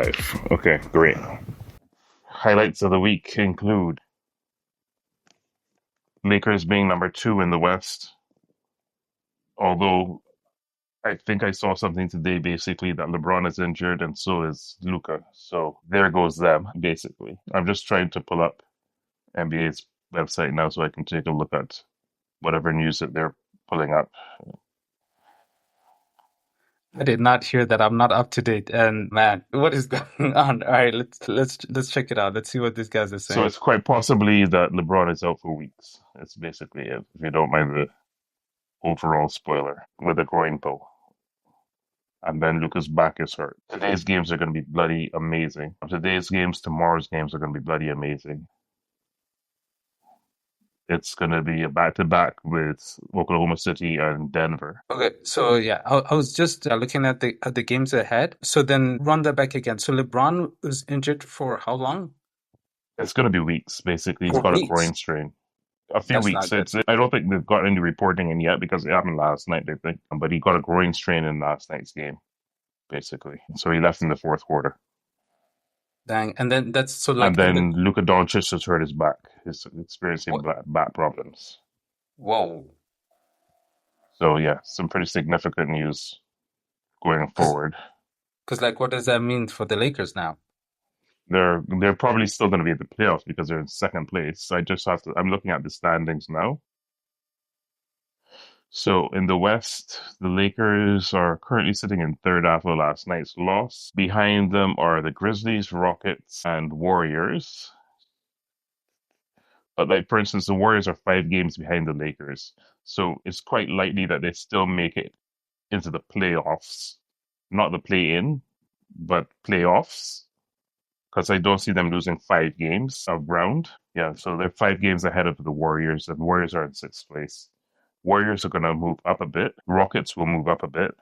live. Okay, great. Highlights of the week include Lakers being number 2 in the West, although I think I saw something today basically that LeBron is injured and so is Luca. So there goes them, basically. I'm just trying to pull up NBA's website now so I can take a look at whatever news that they're pulling up. I did not hear that. I'm not up to date. And man, what is going on? All right, let's check it out. Let's see what these guys are So saying. it's quite possibly that LeBron is out for weeks. That's basically it, if you don't mind the overall spoiler, with a groin pull. And then Luca's back is hurt. Today's games are going to be bloody amazing. Today's games, tomorrow's games are going to be bloody amazing. It's going to be a back-to-back with Oklahoma City and Denver. Okay, so yeah, I was just looking at the games ahead. So then run that back again. So LeBron was injured for how long? It's going to be weeks, basically. He's For got a weeks. groin strain. A few That's weeks. not good. I don't think they've got any reporting in yet because it happened last night, I think. But he got a groin strain in last night's game, basically. So he left in the fourth quarter. Dang. And then that's so And like in the then Luka Doncic has hurt his back. He's experiencing what? back problems. Whoa. So yeah, some pretty significant news going Because forward. like what does that mean for the Lakers now? They're probably still going to be at the playoffs because they're in second place. I just have to. I'm looking at the standings now. So in the West, the Lakers are currently sitting in third after last night's loss. Behind them are the Grizzlies, Rockets, and Warriors. But like for instance, the Warriors are 5 games behind the Lakers. So it's quite likely that they still make it into the playoffs. Not the play-in, but playoffs. Because I don't see them losing 5 games of ground. Yeah, so they're 5 games ahead of the Warriors, and the Warriors are in sixth place. Warriors are going to move up a bit. Rockets will move up a bit.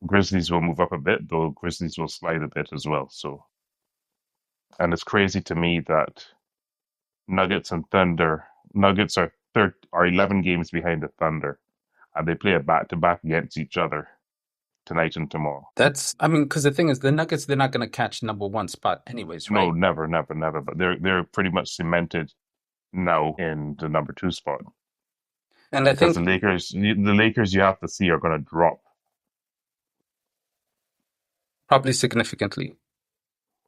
Grizzlies will move up a bit, though Grizzlies will slide a bit as well. So, and it's crazy to me that Nuggets and Thunder. Nuggets are 11 games behind the Thunder, and they play a back-to-back against each other tonight and tomorrow. That's I mean, because the thing is the Nuggets, they're not gonna catch number one spot anyways, No, right? never, never, never. But they're pretty much cemented now in the number 2 spot. And I Because think the Lakers you have to see are going to drop. probably significantly.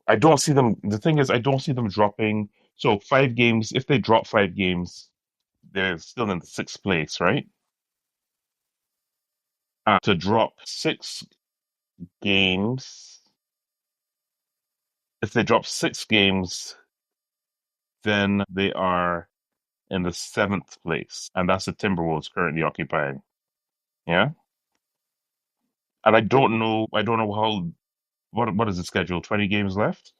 I don't see them. The thing is, I don't see them dropping. So 5 games, if they drop 5 games, they're still in the sixth place, right? To drop 6 games, if they drop 6 games, then they are in the seventh place, and that's the Timberwolves currently occupying. Yeah, and I don't know. I don't know how. What is the schedule? 20 games left.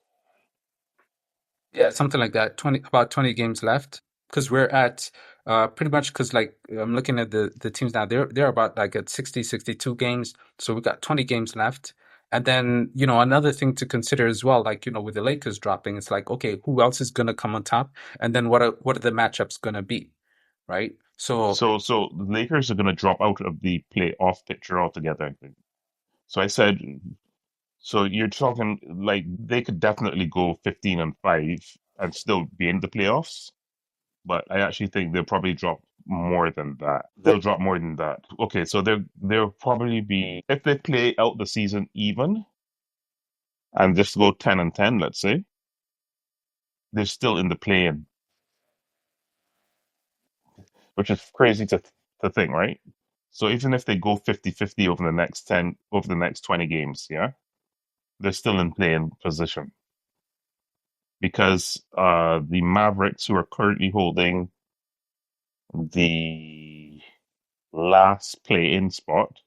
Yeah, something like that. 20 games left because we're at pretty much because like I'm looking at the teams now. They're about like at 60, 62 games. So we got 20 games left. And then, another thing to consider as well, like, with the Lakers dropping, it's like, okay, who else is going to come on top? And then what are the matchups going to be, right? So So the Lakers are going to drop out of the playoff picture altogether, I think. So I said, so you're talking like they could definitely go 15-5 and still be in the playoffs, but I actually think they'll probably drop more than that. They'll drop more than that. Okay, so they'll probably be, if they play out the season even and just go 10-10, let's say, they're still in the play-in, which is crazy to think, right? So even if they go 50-50 over the next 20 games, yeah, they're still in play-in position because the Mavericks, who are currently holding the last play-in spot,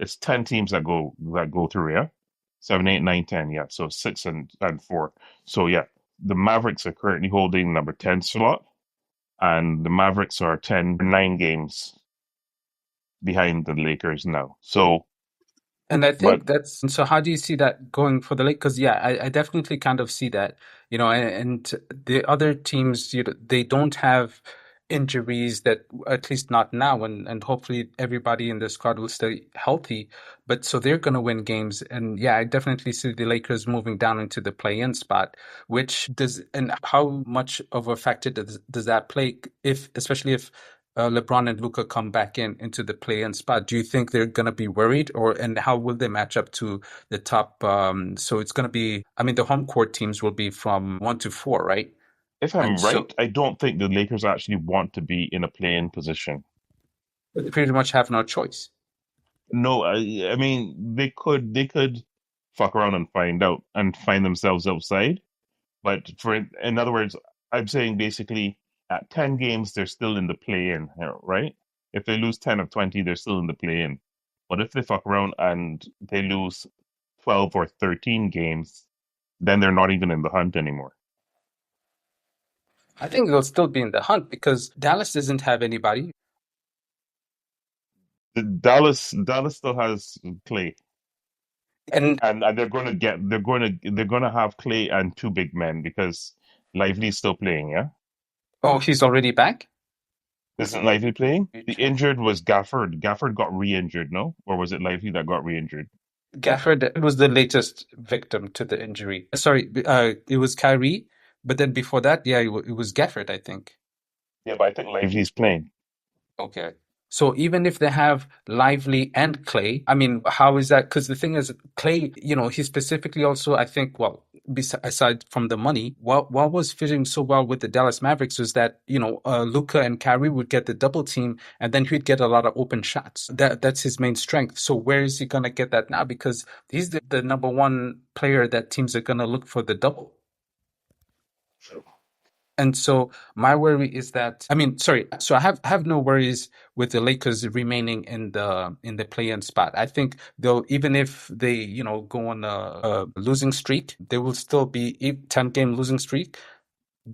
it's 10 teams that go through, yeah, 7, 8, 9, 10, yeah. So 6 and 4. So yeah, the Mavericks are currently holding number 10 slot, and the Mavericks are 9 games behind the Lakers now. So, And I but think that's so. How do you see that going for the Lakers? Because yeah, I definitely kind of see that, and the other teams, they don't have injuries that at least not now, and hopefully everybody in the squad will stay healthy. But so they're going to win games, and yeah, I definitely see the Lakers moving down into the play-in spot. Which does and how much of a factor does that play if, especially if LeBron and Luca come back into the play-in spot? Do you think they're going to be worried, or and how will they match up to the top? So it's going to be, I mean, the home court teams will be from 1 to 4, right? If And I'm so right, I don't think the Lakers actually want to be in a play-in position. they pretty much have no choice. No, I mean they could fuck around and find out and find themselves outside. But in other words, I'm saying basically at 10 games they're still in the play-in, right? If they lose 10 of 20, they're still in the play-in. But if they fuck around and they lose 12 or 13 games, then they're not even in the hunt anymore. I think they'll still be in the hunt because Dallas doesn't have anybody. Dallas still has Clay, And and they're gonna have Clay and two big men because Lively's still playing, yeah? oh, he's already back? Isn't Lively playing? The Injured. injured was Gafford. Gafford got re-injured, no? Or was it Lively that got re-injured? Gafford was the latest victim to the injury. Sorry, it was Kyrie, but then before that, yeah, it was Gafford, I think. Yeah, but I think Lively's playing. Okay. So even if they have Lively and Clay, I mean, how is that? Because the thing is, Clay, he specifically also, I think, well, aside from the money, what was fitting so well with the Dallas Mavericks was that, Luca and Kyrie would get the double team and then he'd get a lot of open shots. That's his main strength. So where is he going to get that now? Because he's the number one player that teams are going to look for the double. And so my worry is that, I mean, sorry, so I have no worries with the Lakers remaining in the play-in spot. I think they'll, even if they, go on a losing streak, they will still be 10-game losing streak.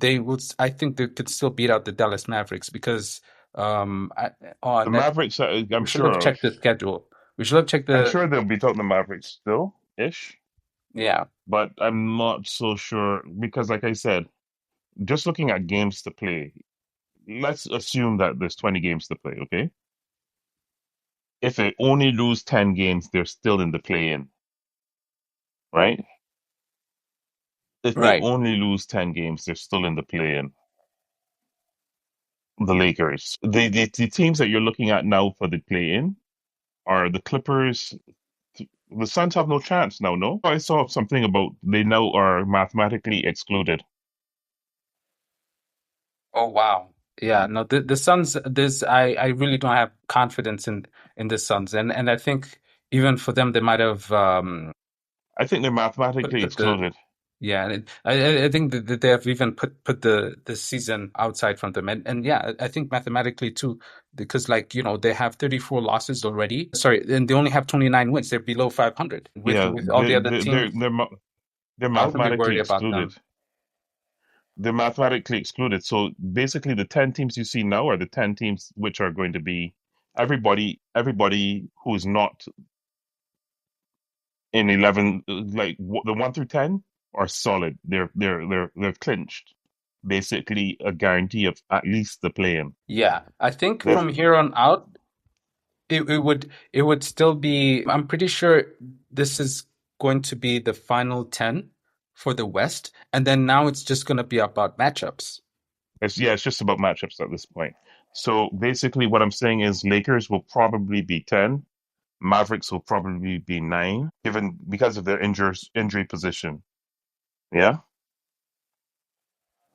I think they could still beat out the Dallas Mavericks because The that Mavericks, I'm we should have sure of. checked the schedule. We should have checked I'm the, sure they'll beat out the Mavericks still, ish. yeah, But I'm not so sure because, like I said, just looking at games to play, let's assume that there's 20 games to play, okay? If they only lose 10 games, they're still in the play-in, right? If they right. only lose 10 games, they're still in the play-in. The Lakers. The teams that you're looking at now for the play-in are the Clippers. The Suns have no chance now, no? I saw something about they now are mathematically excluded. Oh wow. Yeah, no, the Suns, this I really don't have confidence in the Suns. And I think even for them they might have I think they're mathematically put the excluded. yeah, and I think that they have even put the season outside from them. And yeah, I think mathematically too, because like, they have 34 losses already. Sorry, and they only have 29 wins. They're below 500 with Yeah, all the other teams. they're I wouldn't be mathematically worried about excluded. them. They're mathematically excluded. So basically, the 10 teams you see now are the 10 teams which are going to be everybody who's not in 11, like the 1 through 10 are solid. They're clinched. Basically, a guarantee of at least the play-in. Yeah, I think They've, from here on out, it would still be, I'm pretty sure this is going to be the final 10 for the West, and then now it's just going to be about matchups. it's just about matchups at this point. So basically, what I'm saying is Lakers will probably be 10. Mavericks will probably be 9, given because of their injury position. Yeah.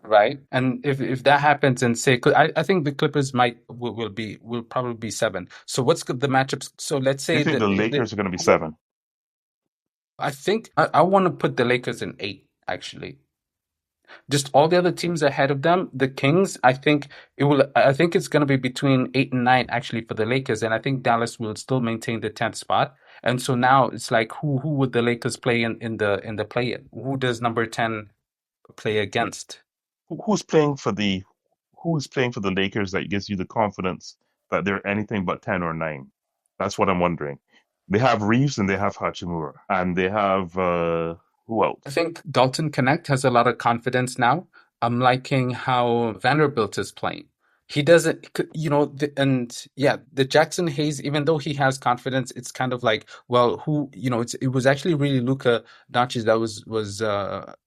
Right. And if that happens and say, 'cause I think the Clippers will probably be 7. So what's the matchups? So let's You say think that the Lakers are going to be 7? I think I want to put the Lakers in 8, actually. Just all the other teams ahead of them, the Kings, I think it's going to be between 8 and 9 actually for the Lakers, and I think Dallas will still maintain the 10th spot. And so now it's like, who would the Lakers play in the play-in? Who does number 10 play against? Who's playing for the who's playing for the Lakers that gives you the confidence that they're anything but 10 or 9? That's what I'm wondering. They have Reeves and they have Hachimura and they have who I else? think Dalton Connect has a lot of confidence now. I'm liking how Vanderbilt is playing. he doesn't, and yeah, the Jackson Hayes, even though he has confidence, it's kind of like, well, it was actually really Luka Doncic that was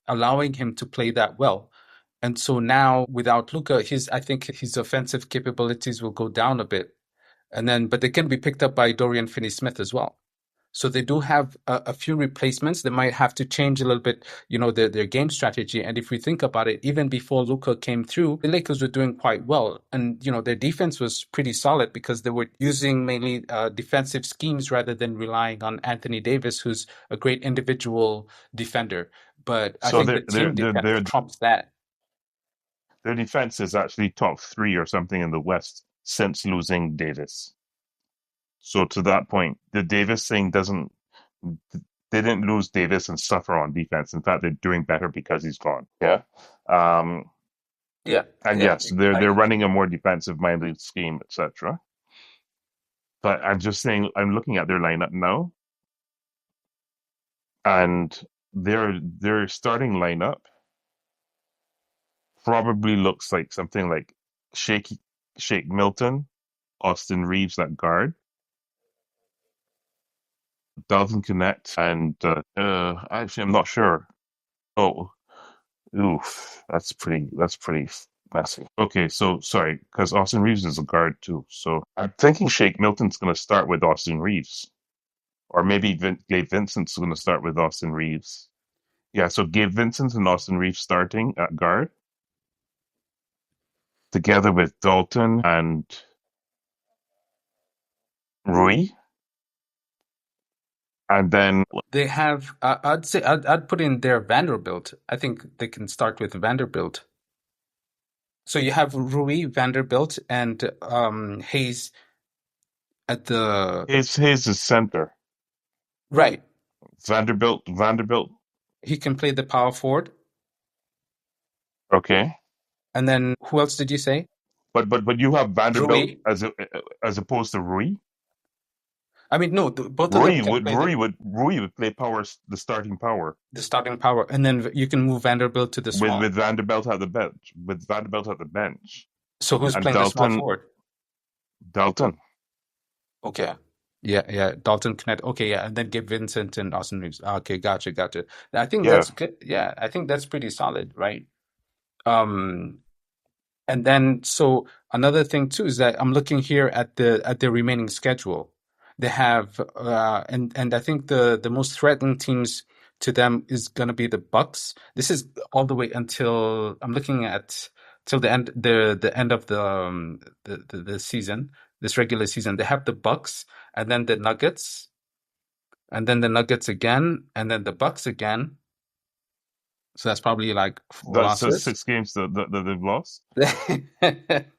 allowing him to play that well. And so now without Luka, I think his offensive capabilities will go down a bit. And then, but they can be picked up by Dorian Finney-Smith as well. So they do have a few replacements. They might have to change a little bit, their game strategy. And if we think about it, even before Luka came through, the Lakers were doing quite well, and their defense was pretty solid because they were using mainly defensive schemes rather than relying on Anthony Davis, who's a great individual defender. But I So think the team defense trumps that. their defense is actually top three or something in the West since losing Davis. So to that point, the Davis thing doesn't. They didn't lose Davis and suffer on defense. In fact, they're doing better because he's gone. Yeah. Um, Yeah, and yeah, yes, they're running a more defensive minded scheme, etc. But I'm just saying, I'm looking at their lineup now, and their starting lineup probably looks like something like Shake Shake Milton, Austin Reeves at guard, Dalton Connect, and actually I'm not sure. Oh, oof, that's pretty messy. Okay, so sorry, because Austin Reeves is a guard too. So I'm thinking Shake Milton's going to start with Austin Reeves, or maybe Gabe Vincent's going to start with Austin Reeves. Yeah, so Gabe Vincent and Austin Reeves starting at guard, together with Dalton and Rui, and then they have. I'd say I'd put in there Vanderbilt. I think they can start with Vanderbilt. So you have Rui, Vanderbilt, and Hayes at the Hayes is center. right. Vanderbilt. He can play the power forward. Okay, And then who else did you say? but you have Vanderbilt Rui. as opposed to Rui. I mean, no, both of them can play Rui would play the starting power the starting power, and then you can move Vanderbilt to the small. with Vanderbilt at the bench, So who's and playing the small forward? Dalton. Okay. Yeah, yeah. Dalton Connect. Okay, yeah. And then give Vincent and Austin Reeves. Okay, gotcha. I think Yeah, that's good. Yeah, I think that's pretty solid, right? Um, And then, so another thing too is that I'm looking here at the remaining schedule. They have, and I think the most threatening teams to them is going to be the Bucks. This is all the way until I'm looking at till the end of the season, this regular season. They have the Bucks, and then the Nuggets, and then the Nuggets again, and then the Bucks again. So that's probably like four that's just losses. 6 games that they've lost. They're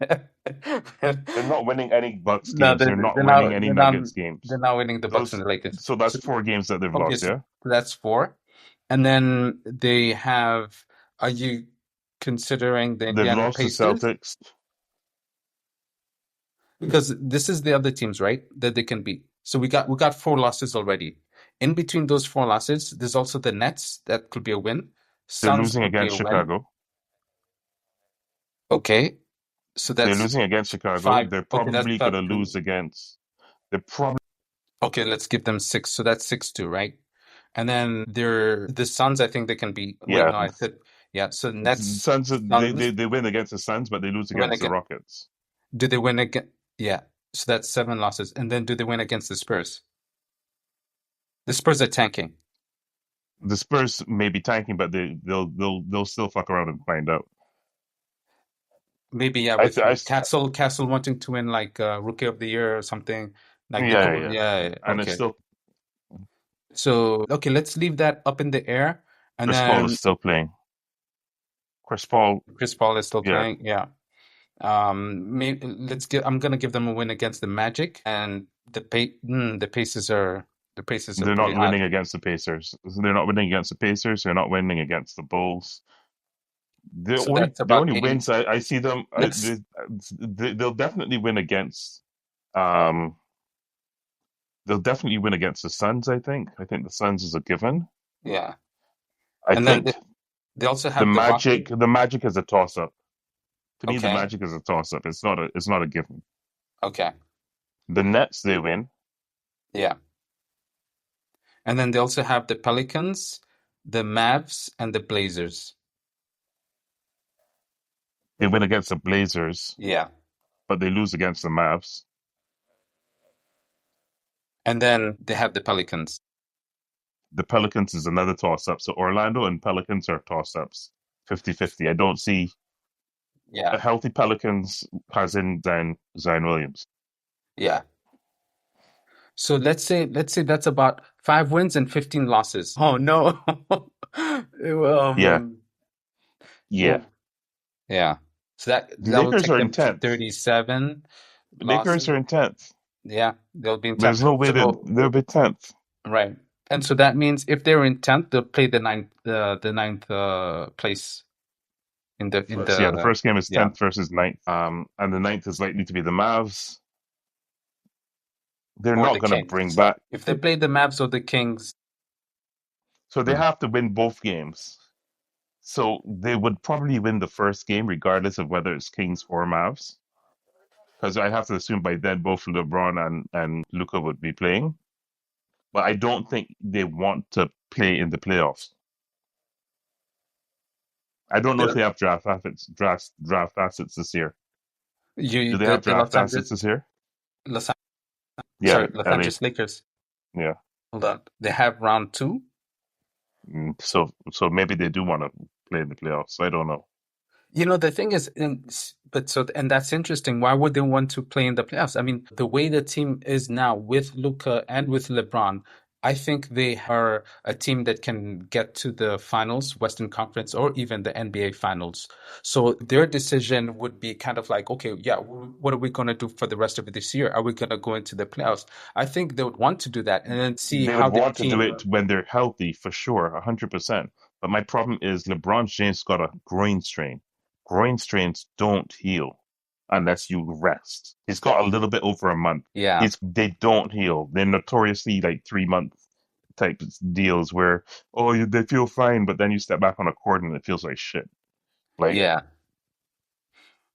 not winning any Bucks No, games. They're not winning any Nuggets they're games. not winning the Bucks Those and the Lakers. so that's So 4 games that they've okay, lost. so Yeah, that's four. And then they have, are you considering the they've Indiana lost to Pacers? Celtics. Because this is the other teams, right? That they can beat. So we got four losses already. In between those four losses, there's also the Nets. That could be a win. They're Suns losing could be a against win. Chicago. Okay. So They're that's losing against Chicago. five. They're Okay, that's probably five. gonna lose against. They're probably Okay, let's give them six. So that's 6-2, right? And then the Suns, I think they can be. Wait, yeah. no, I said yeah. So The Nets, Suns Suns, they win against the Suns, but they lose they win against the again. Rockets. Do they win again? Yeah. So that's seven losses. And then do they win against the Spurs? The Spurs are tanking. The Spurs may be tanking, but they'll still fuck around and find out. Maybe yeah, I with th- I Castle wanting to win like Rookie of the Year or something. Like they Yeah, could, yeah, yeah. and it's Okay. still So okay, let's leave that up in the air. And Chris Paul is then still playing. Chris Paul, Chris Paul is still yeah, playing. Yeah. Maybe I'm gonna give them a win against the Magic and the Pacers are they're pretty not hot. winning against the Pacers. They're not winning against the Pacers. They're not winning against the Bulls. So that's The about only eight. wins I see them Let's they'll definitely win against um they'll definitely win against the Suns. I think the Suns is a given. yeah, I and then think they also have the The Magic is a toss up. To me, the Okay. Magic is a toss-up. It's not a given. Okay. The Nets, they win. Yeah. And then they also have the Pelicans, the Mavs, and the Blazers. They win against the Blazers, Yeah. but they lose against the Mavs. And then they have the Pelicans. The Pelicans is another toss-up. So Orlando and Pelicans are toss-ups. 50-50. I don't see Yeah. a healthy Pelicans has in Zion Williams. Yeah. So let's say that's about 5 wins and 15 losses. Oh no. Yeah, Um, yeah. oh, yeah. So that The that will Lakers take are in them to 10th. 37 The Lakers losses. are in 10th. Yeah, they'll be in There's 10th. no way that So they'll be 10th. right. And so that means if they're in 10th, they'll play the ninth place in First, yeah, the the first game is yeah, 10th versus ninth. And the ninth is likely to be the Mavs. They're or not the going to bring Kings. back. If they play the Mavs or the Kings, So they hmm, have to win both games. So they would probably win the first game regardless of whether it's Kings or Mavs. Because I have to assume by then both LeBron and Luca would be playing. But I don't think they want to play in the playoffs. I don't know if they have draft assets this year. you Do they have the draft assets this year? Los Yeah, Los LA. Angeles Lakers. Yeah. Hold on. They have round two. So maybe they do want to play in the playoffs. I don't know. The thing is, and that's interesting. Why would they want to play in the playoffs? I mean, the way the team is now with Luka and with LeBron, I think they are a team that can get to the finals, Western Conference, or even the NBA finals. So their decision would be kind of like, okay, yeah, what are we going to do for the rest of this year? Are we going to go into the playoffs? I think they would want to do that and then see They would how their want to do team. it when they're healthy for sure, 100%. But my problem is LeBron James got a groin strain. Groin strains don't heal unless you rest. He's got a little bit over a month. Yeah, They don't heal. They're notoriously like 3 month type deals where they feel fine, but then you step back on a court and it feels like shit. Like yeah.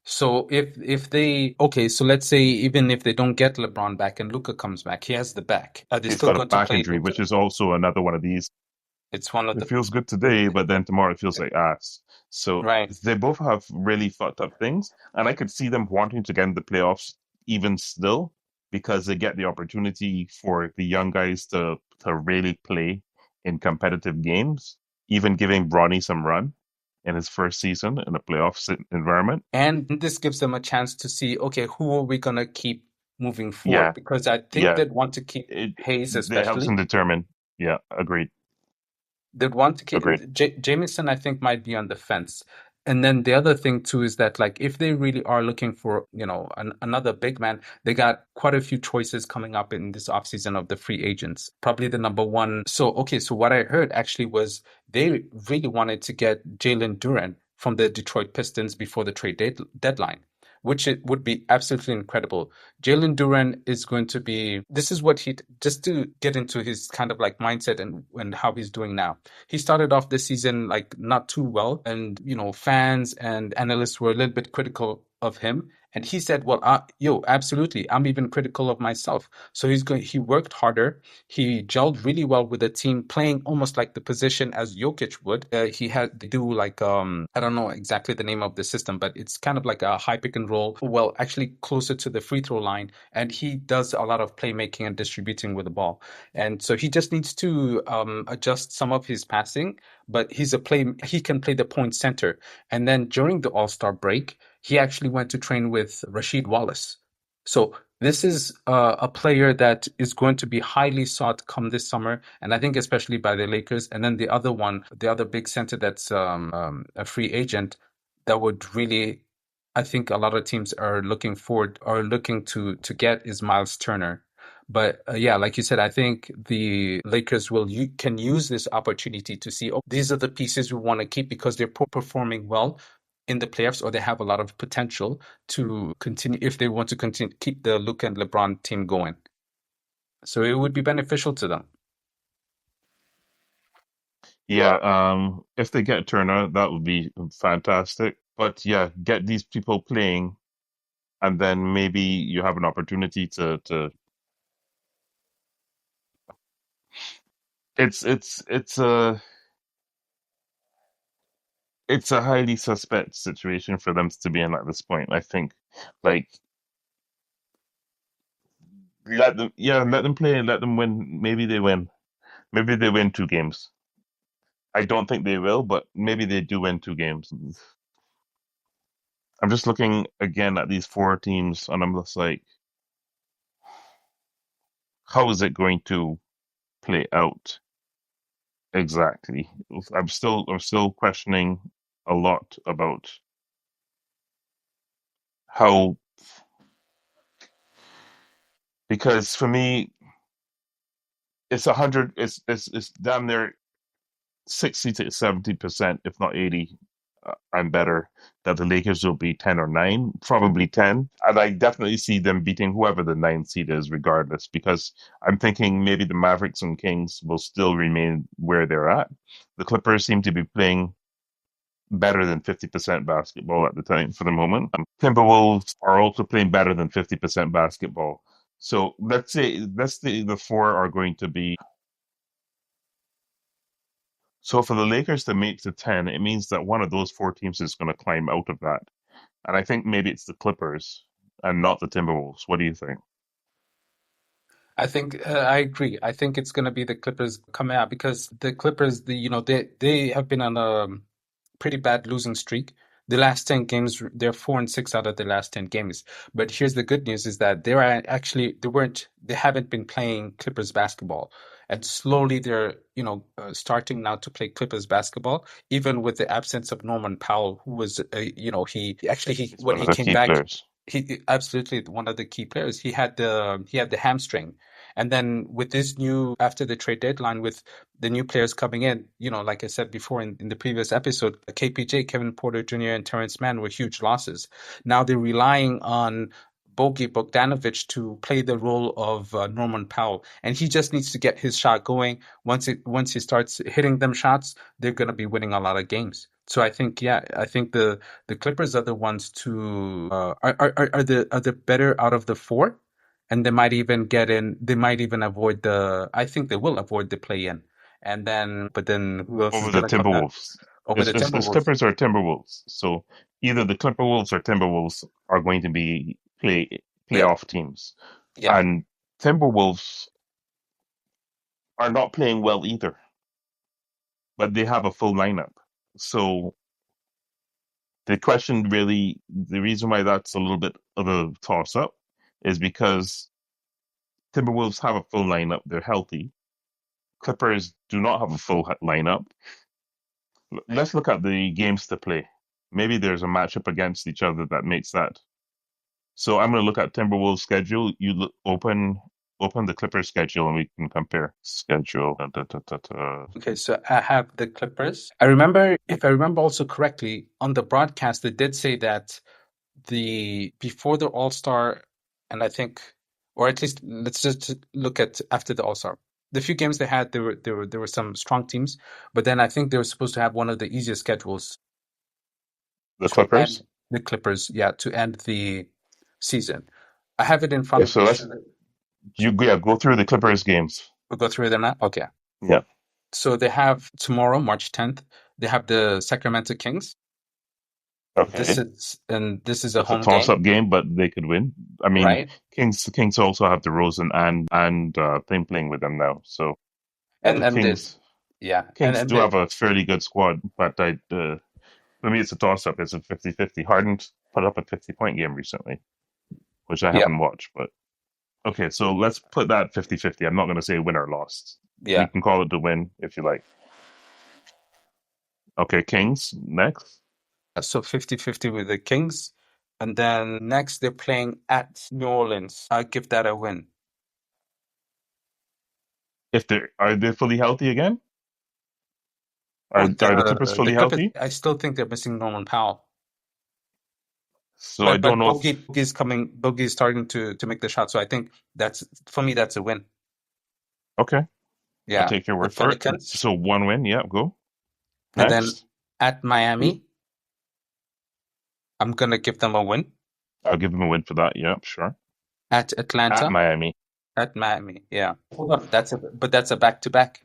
So if they okay, so let's say even if they don't get LeBron back and Luka comes back, he has the back. Are they he's still got a going to back play injury, Luka? which is also another one of these. It's one of It the feels good today, but then tomorrow it feels like ass. So right. they both have really fucked up things, and I could see them wanting to get in the playoffs even still because they get the opportunity for the young guys to really play in competitive games, even giving Bronny some run in his first season in a environment. And this gives them a chance to see, okay, who are we gonna keep moving forward? Yeah, Because I think yeah, they'd want to keep Hayes it helps especially. them determine. Yeah, agreed, They'd want to keep agreed. Jameson, I think, might be on the fence. And then the other thing too is that like if they really are looking for, another big man, they got quite a few choices coming up in this offseason of the free agents. Probably the number one. So okay, so what I heard actually was they really wanted to get Jalen Duren from the Detroit Pistons before the deadline, which it would be absolutely incredible. Jalen Duren is going to be, this is what just to get into his kind of like mindset and how he's doing now. He started off this season like not too well, and fans and analysts were a little bit critical of him. And he said, "Well, absolutely, I'm even critical of myself." So he worked harder. He gelled really well with the team, playing almost like the position as Jokic would. He had to do like I don't know exactly the name of the system, but it's kind of like a high pick and roll. Well, actually closer to the free throw line, and he does a lot of playmaking and distributing with the ball. And so he just needs to adjust some of his passing, but he can play the point center. And then during the All-Star break, he actually went to train with Rasheed Wallace. So this is a player that is going to be highly sought come this summer, and I think especially by the Lakers. And then the other big center that's a free agent that would really, I think a lot of teams are looking to get is Miles Turner. But yeah, like you said, I think the Lakers can use this opportunity to see, oh, these are the pieces we want to keep because they're performing well in the playoffs, or they have a lot of potential to continue if they want to continue keep the Luka and LeBron team going. So it would be beneficial to them. Yeah, if they get Turner, that would be fantastic. But yeah, get these people playing, and then maybe you have an opportunity to. It's a highly suspect situation for them to be in at this point. I think, like, let them play, let them win. Maybe they win. Maybe they win 2 games. I don't think they will, but maybe they do win 2 games. I'm just looking again at these 4 teams, and I'm just like, how is it going to play out exactly? I'm still questioning a lot about how, because for me, it's 100, it's damn near 60 to 70%, if not 80, I'm better, that the Lakers will be 10 or 9, probably 10. And I definitely see them beating whoever the 9th seed is, regardless, because I'm thinking maybe the Mavericks and Kings will still remain where they're at. The Clippers seem to be playing better than 50% basketball at the time for the moment. Timberwolves are also playing better than 50% basketball. So let's say the four are going to be. So for the Lakers to make the 10, it means that one of those 4 teams is going to climb out of that. And I think maybe it's the Clippers and not the Timberwolves. What do you think? I think I agree. I think it's going to be the Clippers coming out because the Clippers, they have been on a pretty bad losing streak. The last 10 games, they're 4-6 out of the last 10 games. But here's the good news is that they haven't been playing Clippers basketball. And slowly they're, starting now to play Clippers basketball, even with the absence of Norman Powell, who was, He's when one he of the came key back, players. he absolutely one of the key players. He had the hamstring. And then with this new after the trade deadline with the new players coming in, like I said before in the previous episode, KPJ, Kevin Porter Jr., and Terrence Mann were huge losses. Now they're relying on Bogi Bogdanovic to play the role of Norman Powell, and he just needs to get his shot going. Once he starts hitting them shots, they're going to be winning a lot of games. So I think the Clippers are the ones to are the better out of the four, and they might even get in. They might even avoid the. I think they will avoid the play in. And then, but then who else is Over the going to come out Timberwolves. over the It's Timberwolves? Clippers or Timberwolves. So either the Clipperwolves or Timberwolves are going to be Yeah, playoff teams. yeah. And Timberwolves are not playing well either, but they have a full lineup. So the question really, the reason why that's a little bit of a toss up is because Timberwolves have a full lineup. They're healthy. Clippers do not have a full lineup. Let's look at the games to play. Maybe there's a matchup against each other that makes that. So I'm going to look at Timberwolves schedule. Open the Clippers schedule and we can compare schedule. Da, da, da, da, da. Okay, so I have the Clippers. I remember, if I remember also correctly, on the broadcast they did say that the before the All-Star, and I think, or at least let's just look at after the All-Star. The few games they had, there were some strong teams, but then I think they were supposed to have one of the easiest schedules The to Clippers. end the Clippers, yeah, to end the season. I have it in front Okay, of so me. let's you yeah go through the Clippers games. We'll go through them now. Okay. Yeah. So they have tomorrow, March 10th, they have the Sacramento Kings. Okay. This is a It's a home game, toss-up game, but they could win. I mean, right? Kings also have DeRozan and thing playing with them now. So And the and the yeah, Kings and do have a fairly good squad, but for me it's a toss-up. It's a 50-50. Harden's put up a 50-point game recently, which I yeah, haven't watched, but okay, so let's put that 50-50. I'm not going to say win or lost. We yeah. can call it the win if you like. Okay, Kings next. So 50-50 with the Kings. And then next they're playing at New Orleans. I give that a win. If they fully healthy again? Oh, Are the Clippers the fully Clippers, healthy? I still think they're missing Norman Powell. So I don't But know if Bogey's starting to make the shot. So I think that's for me that's a win. okay, I'll Yeah. take your The word for it. Pelicans. So one win, yeah, go. And then Next. at Miami. I'm gonna give them a win I'll give them a win for that. Yeah, sure. at At Atlanta, Miami. at Miami. Yeah. Hold on. That's a back-to-back.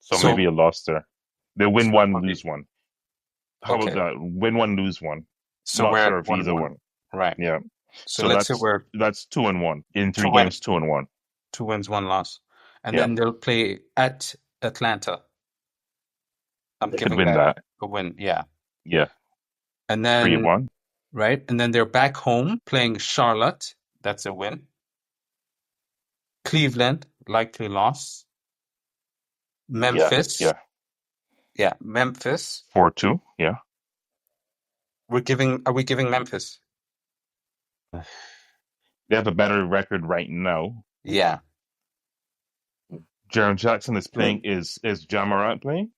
So So, maybe a loss there. They win one, okay. lose one. How about Okay. that? Win one, lose one. So Not we're at sure if either 1-1. one. Right. Yeah. So So let's say we're that's 2-1 in two three win, games. 2-1. 2 wins, one loss. And Yeah, then they'll play at Atlanta. I'm they could giving win that that. a win. Yeah. Yeah, And three then, one. right. And then they're back home playing Charlotte. That's a win. Cleveland, likely loss. Yeah, Memphis. yeah. Yeah. Memphis. 4-2. Yeah. Are we giving Memphis? They have a better record right now. Yeah. Jaron Jackson is playing. Is Ja Morant playing?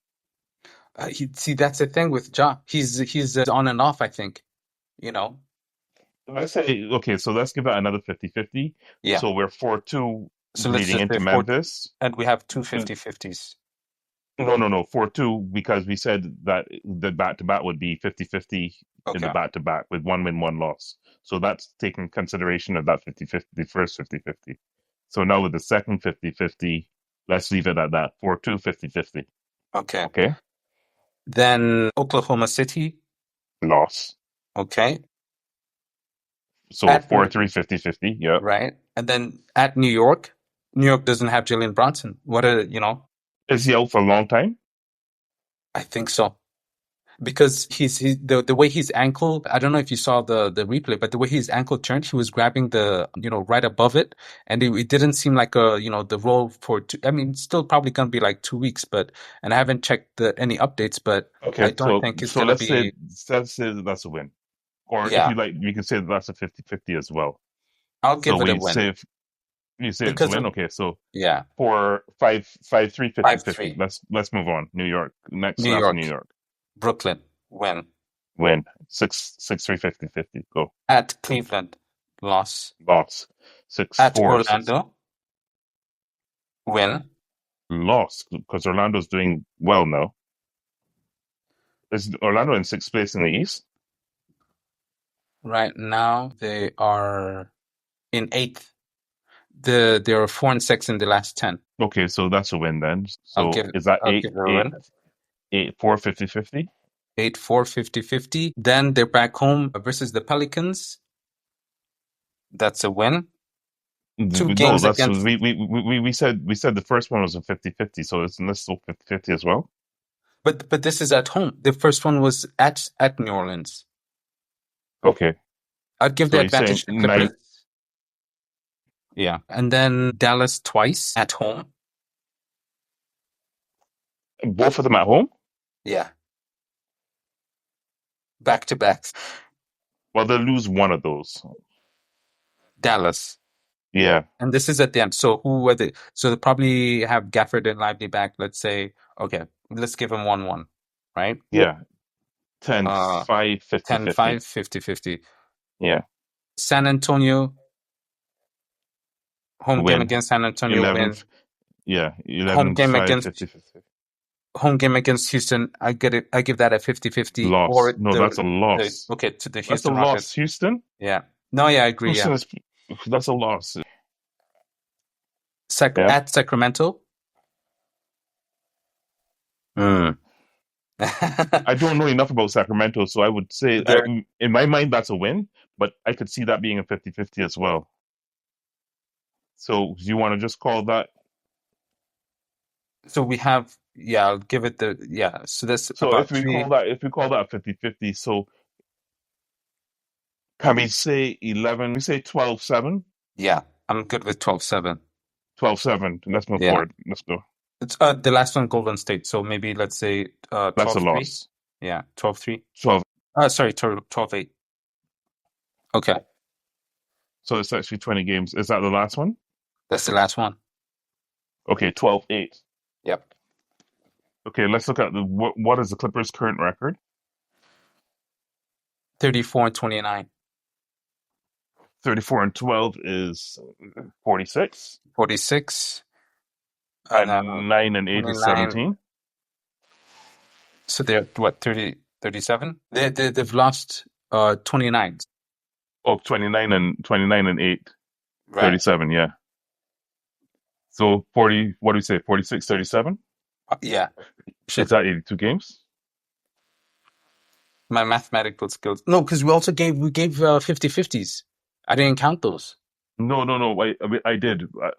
See, that's the thing with Ja. He's on and off, I think. You know. I say okay. So let's give that another 50-50. Yeah. So we're 4-2 So let's leading just say into four, Memphis. and we have two 50-50s. No, no, no. 4-2 because we said that the back to back would be 50-50 in the Okay. back to back with one win, one loss. So that's taking consideration of that 50-50, the first 50-50. So now with the second 50-50, let's leave it at that 4-2, 50-50. Okay. Okay. Then Oklahoma City. Loss. Okay. So At 4-3, 50-50. Yeah. right. And then at New York. New York doesn't have Jalen Brunson. Is he out for a long time? I think so. Because the way his ankle, I don't know if you saw the replay, but the way his ankle turned, he was grabbing right above it, and it didn't seem like the roll for I mean, it's still probably gonna be like 2 weeks, and I haven't checked any updates, but I Okay. don't So think it's so gonna let's say be. that's a win. Or if Yeah, you like, you can say that's a 50-50 as well. I'll So give it a we win say if you say it's a because win. of, Okay. So yeah, 4-5-3, 50-50. 5-3. Let's move on. New York. Next New after New York, York. Brooklyn, win. Win. 6-3, 50-50. Go. At Cleveland, loss. Loss. At 6-4. Orlando, win. Loss because Orlando's doing well now. Is Orlando in sixth place in the East? Right now, they are in eighth. They are 4-6 in the last 10. Okay, so that's a win then. I'll So give is that I'll eight, give it a eight, win. 8-4, 50-50? 8-4, 50-50. Then they're back home versus the Pelicans. That's a win. Two No, games that's against, we said the first one was a 50-50, so isn't this still 50-50 as well? but this is at home. The first one was at New Orleans. Okay. I'd give the So you're saying advantage to Clippers. nine, Yeah. And then Dallas twice at home. both of them at home? Yeah. Back to backs. Well, they'll lose one of those. Dallas. Yeah, And this is at the end. So who are they? So they probably have Gafford and Lively back. Let's say, okay, let's give them 1-1, right? yeah. 10, Uh, 5, 10-5, 50-50. 50-50. Yeah. San Antonio, home game Win. against San Antonio, 11, win. yeah, Home game 11-5, against 50-50. home game against Houston, I give that a 50-50. Loss. Or No, that's a loss. okay, to the That's a Houston loss, Rockets. Houston. Yeah. No, yeah, I agree. Houston Yeah. is that's a loss. Yeah. At Sacramento. Hmm. I don't know enough about Sacramento, so I would say There. in my mind that's a win, but I could see that being a 50-50 as well. So do you want to just call that? So we have, yeah, I'll give it yeah. So that's So about three. if we call that 50-50, so can we say 11, we say 12-7? Yeah, I'm good with 12-7. 12-7. Let's move Yeah. forward. Let's go. It's the last one, Golden State. So maybe let's say That's a 12-3. loss. Yeah, 12-3. 12. Sorry, 12-8. Okay, So it's actually 20 games. Is that the last one? that's the last one. Okay, 12-8. Yep. Okay, let's look at what is the Clippers' current record? 34-29. 34-12 is 46, 46. and 9-8 is 29. 17. So they're what, 30? 37. They've lost 29. Oh, 29 and 8, Right. 37. Yeah. So 40, what do we say? 46, 37? Yeah. Is Should that 82 games? my mathematical skills. No, because we gave 50-50s. I didn't count those. No, no, no. I did. I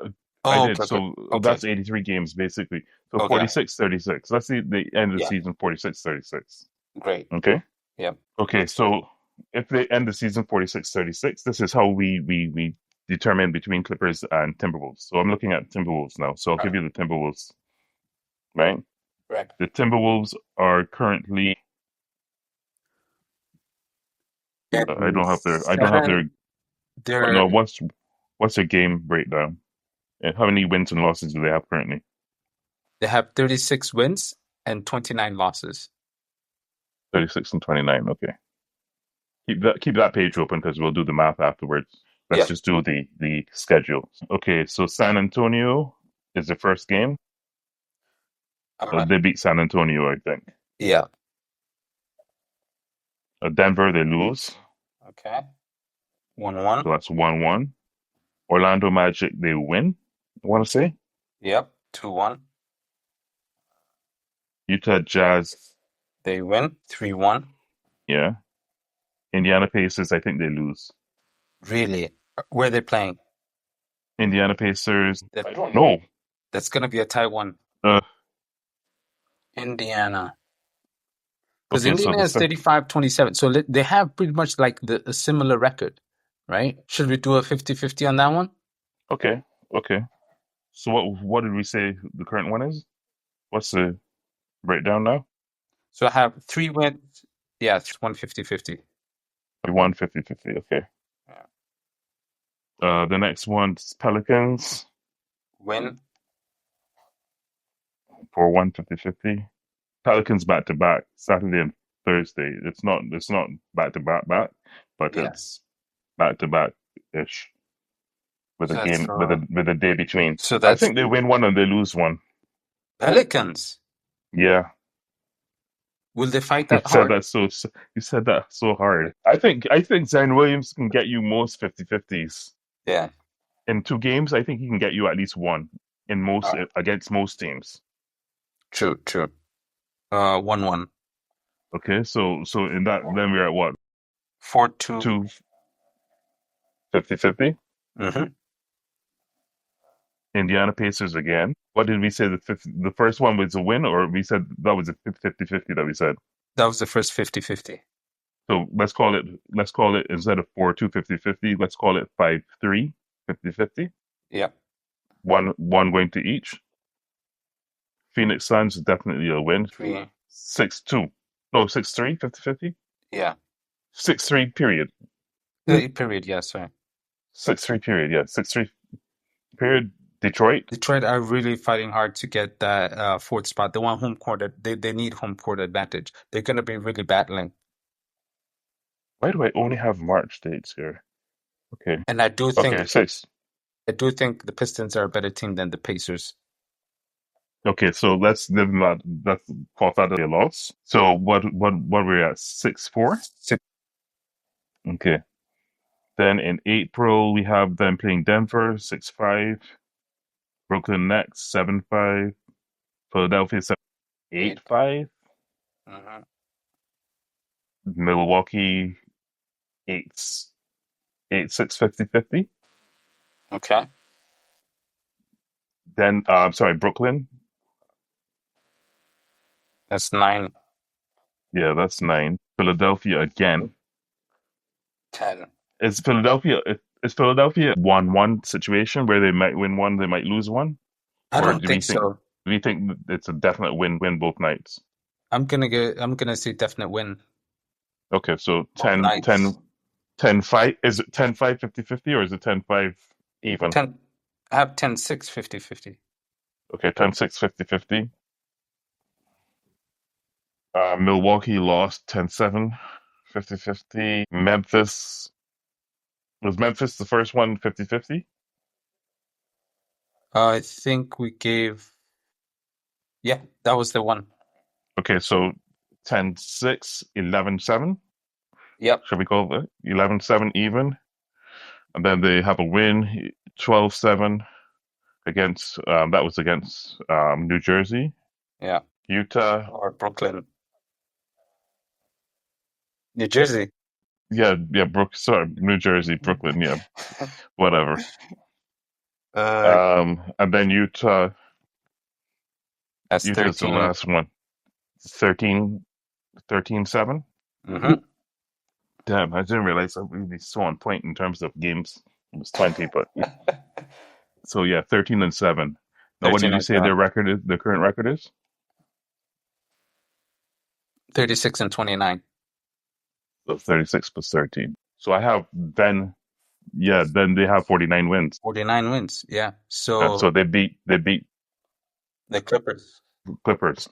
Oh, did. okay, okay. So Okay. that's 83 games basically. So Okay. 46, 36. Let's see the end of the Yeah. season 46, 36. Great. Okay. Yep. Okay. So if they end the season 46, 36, this is how we determine between Clippers and Timberwolves. So I'm looking at Timberwolves now. So I'll Right. give you the Timberwolves, right? Right. The Timberwolves are currently, And I don't have their, seven, but they're no, what's their game breakdown? And how many wins and losses do they have currently? they have 36 wins and 29 losses. 36 and 29. Okay. Keep that page open because we'll do the math afterwards. Let's Yep. just do the schedule. Okay, so San Antonio is the first game. They beat San Antonio, I think. Yeah. Denver, they lose. Okay. 1-1. So that's 1-1. Orlando Magic, they win, I want to say. Yep. 2-1. Utah Jazz, They win. 3-1. yeah. Indiana Pacers, I think they lose. Really? Where are they playing? Indiana Pacers, That, I don't know. that's gonna be a tie one. Uh, Indiana. Because okay, so Indiana is 35-27. So they have pretty much like a similar record, right? Should we do a 50-50 on that one? okay, okay. So what did we say the current one is? What's the breakdown now? So I have 3 wins. Yeah, it's 150-50. We won 50-50. Okay. Yeah. The next one's Pelicans Win. for 150-50. Pelicans back to back, Saturday and Thursday. It's not back to back back, but Yeah. it's back to back ish with a So that's game with a day between. so I that's think they win one and they lose one. Pelicans. Yeah. Will they fight You that said hard? that you said that so hard. I think Zion Williams can get you most 50-50s. Yeah. In 2 games, I think he can get you at least one in most Uh, against most teams. true, true. 1-1. Okay, so in that then we're at what? 4-2. Two 50-50. Mm-hmm. Indiana Pacers again. What did we say the first one was a win, or we said that was a 50-50 that we said? That was the first 50-50. So let's call it instead of 4-2 50-50, let's call it 5-3 50-50. Yep. One going to each. Phoenix Suns is definitely a win. 3. 6-2. No, 6-3 50-50. Yeah. 6-3 period. Period. Yeah, sorry. 6-3 period. Yeah, 6-3 period. Detroit. Detroit are really fighting hard to get that fourth spot. They want home court. They need home court advantage. They're going to be really battling. Why do I only have March dates here? Okay. And Okay, six. I do think the Pistons are a better team than the Pacers. Okay, so let's live that. That's call that a loss. So what we're at 6-4. Six, Okay. Then in April we have them playing Denver 6-5, Brooklyn Nets 7-5, Philadelphia 7 eight. 8-5, Mhm. Milwaukee 8-6 50-50. Okay. Then I'm sorry, Brooklyn. That's 9, Yeah, that's 9. Philadelphia again. 10. Is Philadelphia 1-1 situation where they might win one, they might lose one? I Or don't think so. do we think it's a definite win both nights? I'm gonna say definite win Okay, so both 10 nights. 10 10-5. Is it 10-5 50-50 or is it 10-5 even? 10. I have 10-6 50-50. Okay, 10-6 50-50. Milwaukee lost 10-7 50-50. Memphis, was Memphis the first one 50-50? I think we gave. Yeah, that was the one. Okay, so 10-6, 11-7. Yep. Should we call it 11-7 even? And then they have a win, 12-7 against that was against New Jersey, Yeah. Utah. Or Brooklyn, New Jersey. Yeah, yeah, sorry, New Jersey, Brooklyn, yeah, whatever. Uh, And then that's Utah's the 13. last one. 13-7. Mm-hmm. Damn, I didn't realize I really so on point in terms of games. It was 20, but so yeah, 13-7. Now, what 13 did you and say 7. their record is? Their current record is? 36 and 29. So 36 plus 13. So I have then, yeah, then they have 49 wins. 49 wins. Yeah. So So they beat the Clippers. Clippers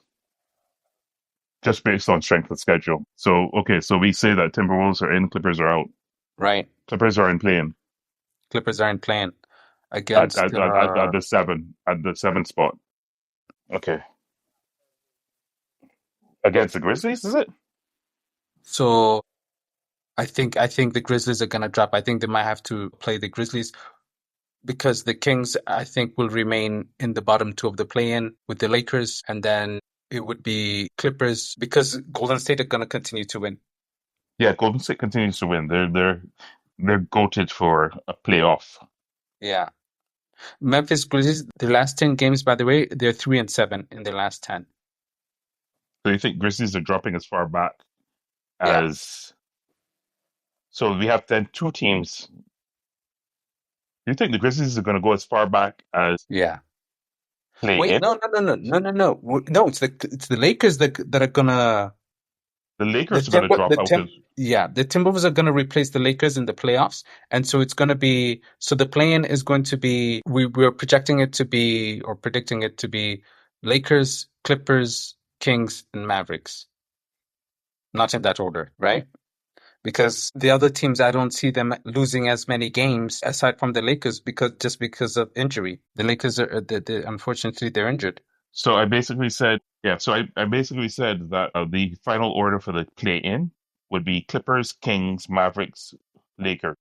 just based on strength of schedule. So okay, so we say that Timberwolves are in, Clippers are out. Right. Clippers are in playing Clippers aren't playing at against at, at, at the seven spot. Okay, against the Grizzlies, is it? so I think the Grizzlies are gonna drop. I think they might have to play the Grizzlies because the Kings I think will remain in the bottom two of the play-in with the Lakers, and then it would be Clippers because Golden State are gonna continue to win. Yeah, Golden State continues to win. They're goated for a playoff. Yeah. Memphis Grizzlies, the last 10 games, by the way, they're 3-7 in their last 10. So you think Grizzlies are dropping as far back Yeah. as? So we have then two teams. You think the Grizzlies are going to go as far back as Yeah. play Wait, in? no, no, no, no, no, no, no. No, it's the Lakers that are gonna The the Lakers are going to Timber drop the out Tim as yeah, the Timberwolves are gonna replace the Lakers in the playoffs, and so it's gonna be so the play-in is going to be we're projecting it to be or predicting it to be Lakers, Clippers, Kings, and Mavericks. Not in that order, right? Because the other teams, I don't see them losing as many games aside from the Lakers because of injury. The Lakers are unfortunately they're injured. So I basically said, yeah, so I basically said that the final order for the play in would be Clippers, Kings, Mavericks, Lakers,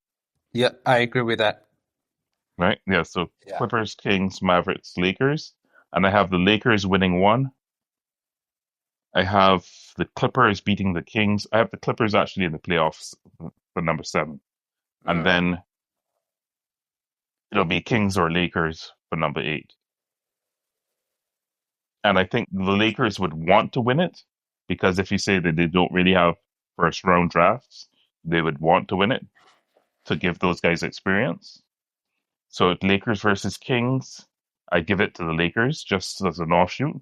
Yeah, I agree with that. right? Yeah, so Yeah. Clippers, Kings, Mavericks, Lakers. And I have the Lakers winning one. I have the Clippers beating the Kings. I have the Clippers actually in the playoffs for number seven. And Mm. then it'll be Kings or Lakers for number eight. And I think the Lakers would want to win it because if you say that they don't really have first round drafts, they would want to win it to give those guys experience. So if Lakers versus Kings, I give it to the Lakers just as an offshoot.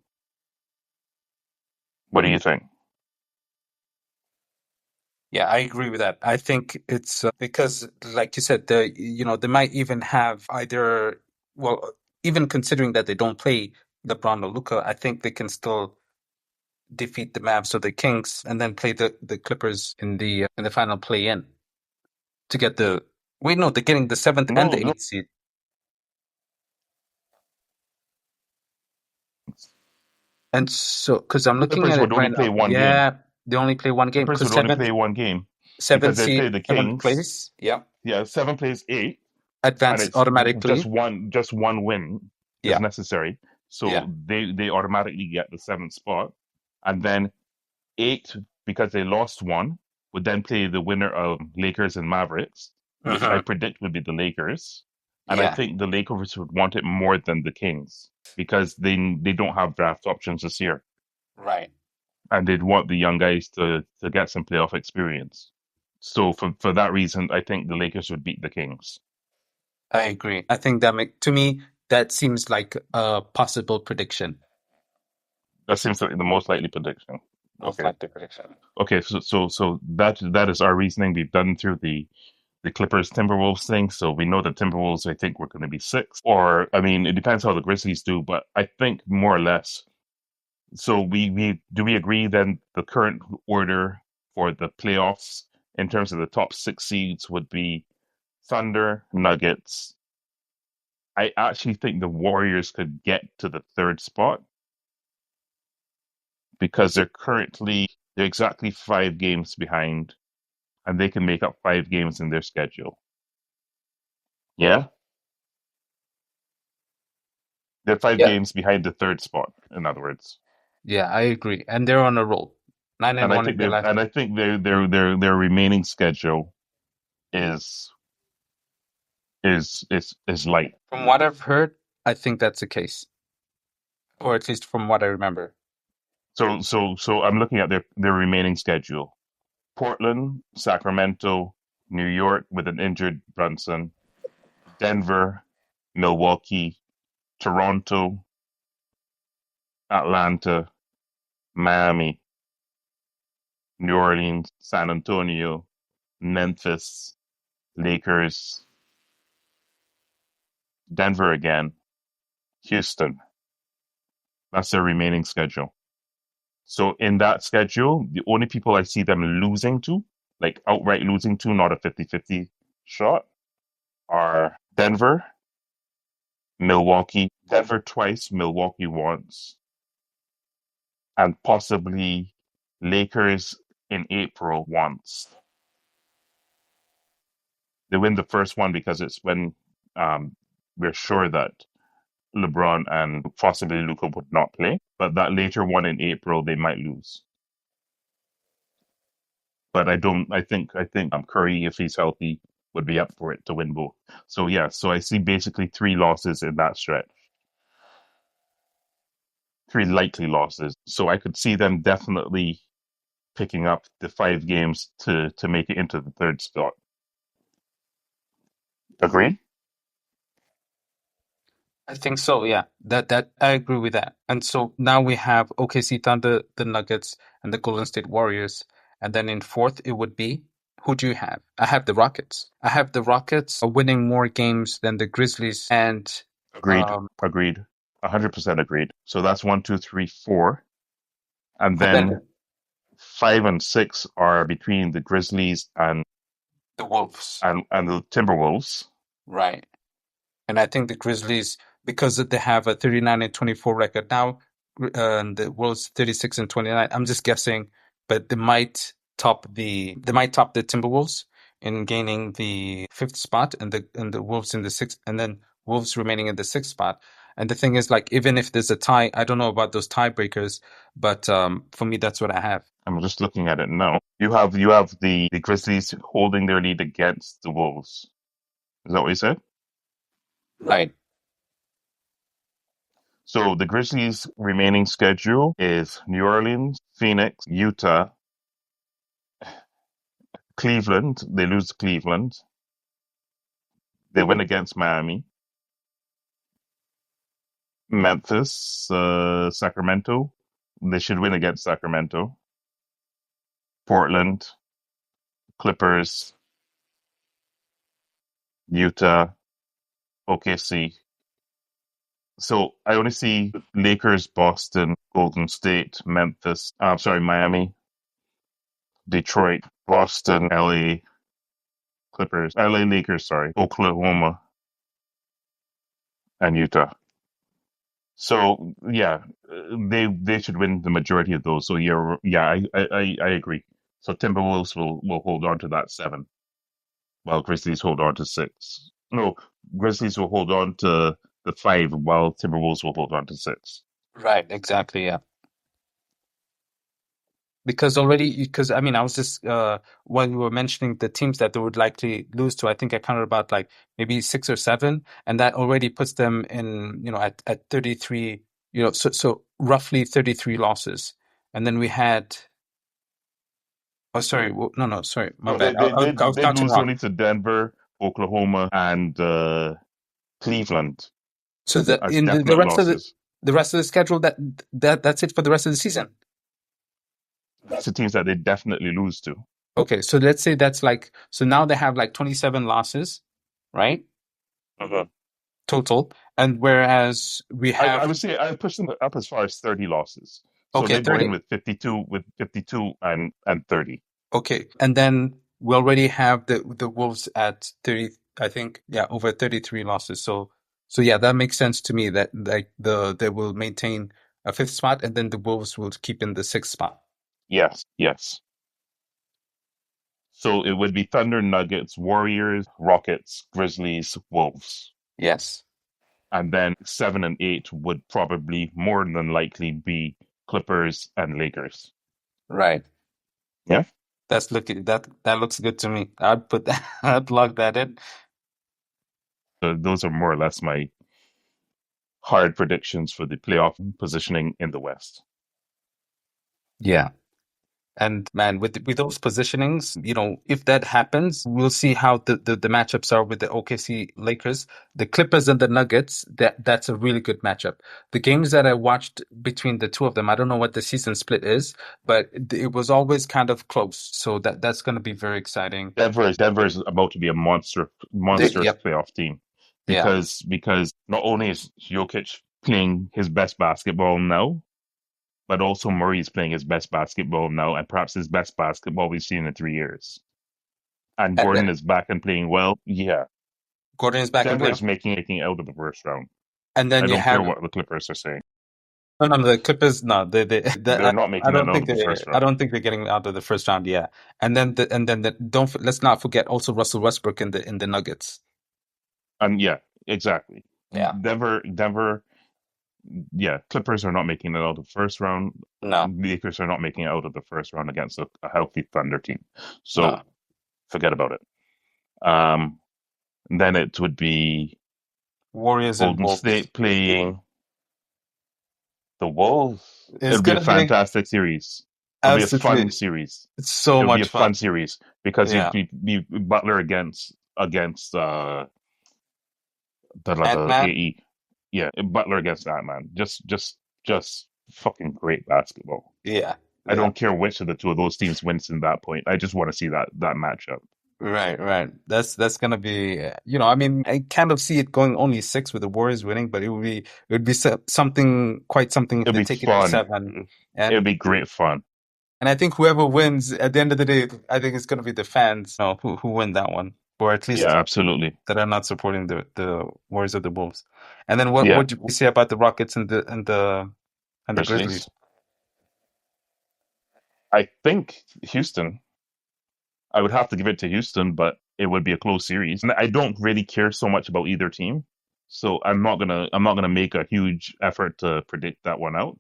What do you think? Yeah, I agree with that. I think it's because, like you said, they might even have either, well, even considering that they don't play LeBron or Luca, I think they can still defeat the Mavs or the Kings and then play the Clippers in the final play-in to get the. Wait, no, they're getting the seventh and No, the no. eighth seed. And so, because I'm looking Clippers at it would only right play now, one game. yeah, they only play one game Clippers because would only play one game seventh because they play seed, the seventh Kings. place, yeah, Yeah, seven plays eight, and advance it's automatically. just one win is Yeah, necessary. yeah. So they automatically get the seventh spot, and then eight because they lost one would then play the winner of Lakers and Mavericks, which I Hmm. predict would be the Lakers, and I Yeah, think the Lakers would want it more than the Kings because they don't have draft options this year, right. and they'd want the young guys to get some playoff experience. So for that reason, I think the Lakers would beat the Kings. I agree. I think to me that seems like a possible prediction. That seems like the most likely prediction. Most Okay. likely prediction. Okay, so that is our reasoning. We've done through the Clippers Timberwolves thing, so we know the Timberwolves. I think we're going to be six, or I mean, it depends how the Grizzlies do, but I think more or less. So we agree then the current order for the playoffs in terms of the top six seeds would be Thunder, Nuggets. I actually think the Warriors could get to the third spot because they're currently They're exactly 5 games behind, and they can make up 5 games in their schedule. Yeah, they're five Yeah. games behind the third spot. In other words, Yeah, I agree. And they're on a roll. Nine and and I one in think their last. their remaining schedule is is light. From what I've heard, I think that's the case, or at least from what I remember. So I'm looking at their remaining schedule: Portland, Sacramento, New York with an injured Brunson, Denver, Milwaukee, Toronto, Atlanta, Miami, New Orleans, San Antonio, Memphis, Lakers, Denver again, Houston. That's their remaining schedule. So in that schedule, the only people I see them losing to, like outright losing to, not a 50-50 shot, are Denver, Milwaukee, Denver twice, Milwaukee once, and possibly Lakers in April once. They win the first one because it's when um, we're sure that LeBron and possibly Luka would not play. But that later one in April, they might lose. But I don't. I think Curry, if he's healthy, would be up for it to win both. So yeah. So I see basically 3 losses in that stretch, 3 likely losses. So I could see them definitely picking up the 5 games to make it into the third spot. Agree? I think so, yeah. That I agree with that. And so now we have OKC Thunder, the Nuggets, and the Golden State Warriors. And then in fourth, it would be who do you have? I have the Rockets. I have the Rockets winning more games than the Grizzlies and Agreed. um Agreed. 100% agreed. So that's one, two, three, four, and and then then 5 and 6 are between the Grizzlies the Wolves, and the Timberwolves. right? And I think the Grizzlies, because they have a 39 and 24 record now, and the Wolves 36 and 29. I'm just guessing, but they might top the Timberwolves in gaining the fifth spot, and the Wolves in the sixth, and then Wolves remaining in the sixth spot. And the thing is, like, even if there's a tie, I don't know about those tiebreakers, but for me, that's what I have. I'm just looking at it now. You have the Grizzlies holding their lead against the Wolves. Is that what you said? Right. So the Grizzlies' remaining schedule is New Orleans, Phoenix, Utah, Cleveland. They lose to Cleveland. They win against Miami, Memphis, Sacramento. They should win against Sacramento. Portland, Clippers, Utah, OKC. So I only see Lakers, Boston, Golden State, Memphis. I'm sorry, Miami, Detroit, Boston, LA, Clippers, LA Lakers. Sorry, Oklahoma, and Utah. So yeah, they should win the majority of those. So yeah, I agree. So Timberwolves will hold on to that 7, while Grizzlies hold on to 6. No, Grizzlies will hold on to the 5, while Timberwolves will hold on to 6. Right. Exactly. Yeah. Because I mean, I was just while you were mentioning the teams that they would likely lose to, I think I counted about like maybe six or seven, and that already puts them in, at 33, so roughly 33 losses. And then we had, oh, sorry, no, no, sorry, my No, bad. I was they'd counting lose wrong. only to Denver, Oklahoma, and Cleveland So the as in the definite rest of the losses. the rest of the schedule, that's it for the rest of the season. That's the teams that they definitely lose to. Okay, so let's say that's like, so now they have like 27 losses, right? Mhm. Total. And whereas we I have, would say I push them up as far as 30 losses. So okay, they go in 30. with 52 and 30. Okay. And then we already have the Wolves at 30, I think, yeah, over 33 losses. So yeah, that makes sense to me that like they will maintain a fifth spot and then the Wolves will keep in the sixth spot. Yes, yes. So it would be Thunder, Nuggets, Warriors, Rockets, Grizzlies, Wolves. Yes. And then 7 and 8 would probably more than likely be Clippers and Lakers. Right. Yeah. That looks good to me. I'd put that I'd log that in. So those are more or less my hard predictions for the playoff positioning in the West. Yeah. And man, with those positionings, if that happens, we'll see how the matchups are with the OKC Lakers, the Clippers and the Nuggets. That's a really good matchup. The games that I watched between the two of them, I don't know what the season split is, but it was always kind of close. So that's going to be very exciting. Denver is about to be a monstrous Yep. playoff team Yeah. because not only is Jokic playing his best basketball now, but also Murray is playing his best basketball now, and perhaps his best basketball we've seen in 3 years. And And Gordon is back and playing well. Yeah, Gordon is back and Denver playing. is making it out of the first round. And then I you don't care have what the Clippers are saying. no, the Clippers. No, They're not I making it don't out think of the first I round. don't think they're getting out of the first round. Yeah, let's not forget also Russell Westbrook in the Nuggets. And yeah, exactly. Yeah, Denver, yeah, Clippers are not making it out of the first round. no, Lakers are not making it out of the first round against a healthy Thunder team. So no. forget about it. Um, then it would be Warriors and Golden Wolves State playing the Wolves. is It'll be a gonna be fantastic series. It'll be a fun absolutely series. it's so It'll be a much fun. fun series because you'd Yeah, be Butler against the Ant-Man. AE. Yeah, Butler against that man. Just fucking great basketball. Yeah, I yeah. don't care which of the two of those teams wins in that point. I just want to see that matchup. Right, right. That's gonna be, I mean, I kind of see it going only six with the Warriors winning, but it would be something quite something if It'll they be take it to fun. seven. It'll And be great fun. And I think whoever wins at the end of the day, I think it's going to be the fans, who win that one, or at Yeah, least absolutely. that are not supporting the Warriors of the Wolves. And then what Yeah, do you say about the Rockets and the Grizzlies. Grizzlies? I think Houston. I would have to give it to Houston, but it would be a close series. And I don't really care so much about either team, so I'm not gonna make a huge effort to predict that one out.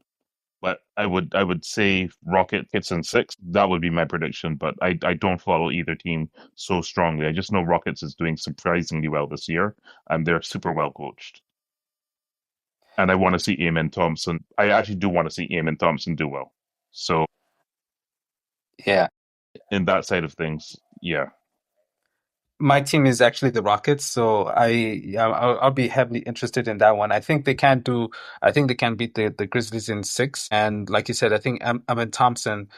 But I would say Rocket hits in six. That would be my prediction. But I don't follow either team so strongly. I just know Rockets is doing surprisingly well this year, and they're super well coached. And I want to see Eamon Thompson. I actually do want to see Eamon Thompson do well. So Yeah. in that side of things, yeah, My team is actually the Rockets, so I'll be heavily interested in that one. I think they can beat the Grizzlies in six. And like you said, I think Amin Thompson,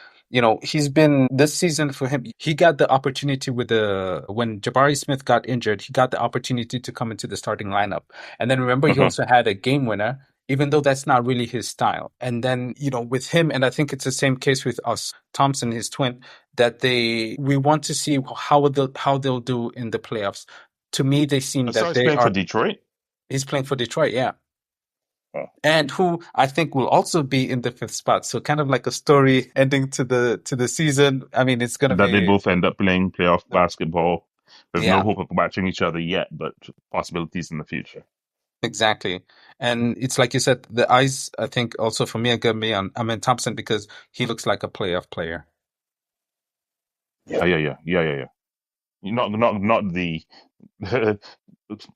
he's been this season for him. He got the opportunity when Jabari Smith got injured, he got the opportunity to come into the starting lineup. And then remember, he uh-huh. also had a game winner, even though that's not really his style. And then, with him, and I think it's the same case with us, Thompson, his twin, that we want to see how they'll do in the playoffs. To me, they seem I saw that he's they playing for are. Detroit. He's playing for Detroit, yeah, Oh, and who I think will also be in the fifth spot. So kind of like a story ending to the season. I mean, it's gonna that they be both end up playing playoff basketball with no yeah, hope of matching each other yet, but possibilities in the future. exactly. And it's like you said, the eyes I think also for me are gonna be on Amin Thompson because he looks like a playoff player. Yeah, yeah, yeah, yeah, yeah, yeah. Not the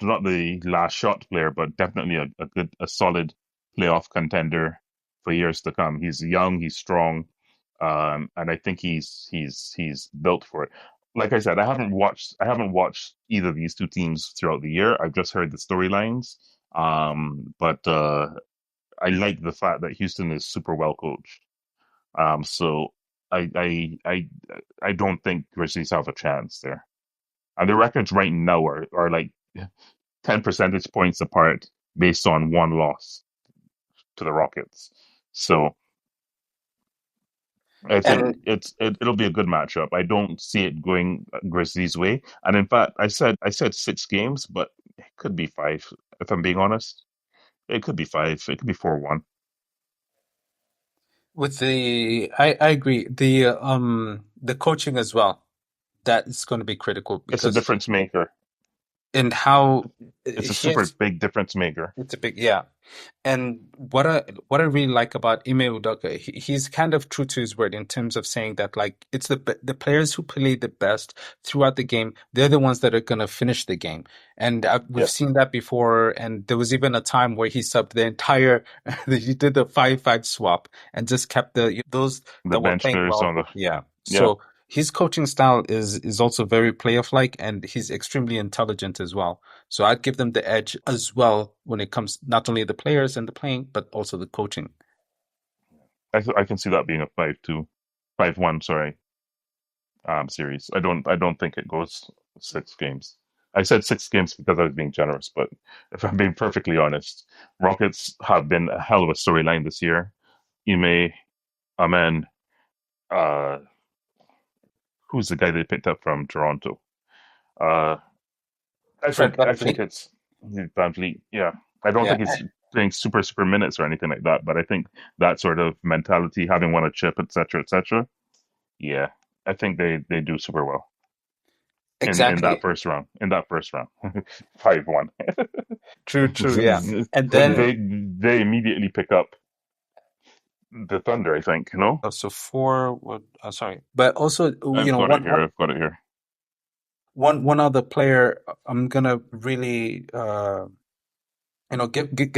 not the last shot player, but definitely a solid playoff contender for years to come. He's young, he's strong, and I think he's built for it. Like I said, I haven't watched either of these two teams throughout the year. I've just heard the storylines, but I like the fact that Houston is super well coached. So I I I I don't think Grizzlies have a chance there. And the records right now are like 10 percentage points apart based on one loss to the Rockets. So I think And it'll be a good matchup. I don't see it going Grizzlies' way. And in fact, I said 6 games, but it could be five. If I'm being honest, it could be five. It could be 4-1. With I agree. The coaching as well. That is going to be critical It's a because difference maker. in how It's a super here's big difference maker. it's a big yeah. And what I really like about Ime Udoka, he's kind of true to his word in terms of saying that like it's the players who play the best throughout the game, they're the ones that are gonna finish the game. And we've Yeah, seen that before. And there was even a time where he subbed the entire, he did the 5-5 swap and just kept those the that were bench playing players well. on the Yeah. yeah. So his coaching style is also very playoff-like, and he's extremely intelligent as well. So I'd give them the edge as well when it comes not only the players and the playing, but also the coaching. I can see that being a 5-2, 5-1. Sorry, series. I don't think it goes 6 games. I said 6 games because I was being generous, but if I'm being perfectly honest, Rockets have been a hell of a storyline this year. Ime, Amen, uh, who's the guy they picked up from Toronto? Uh, I Fred think I think VanVleet? it's Van Vliet. Yeah, I don't Yeah, think he's playing super minutes or anything like that, but I think that sort of mentality, having won a chip, etc. Yeah, I think they do super well in that exactly. first round. In that first round, 5-1. True, true. Yeah. And Then then they immediately pick up the Thunder. I think no. so four, what, sorry. But also, I've got it here. I've got it here. one other player I'm gonna really, give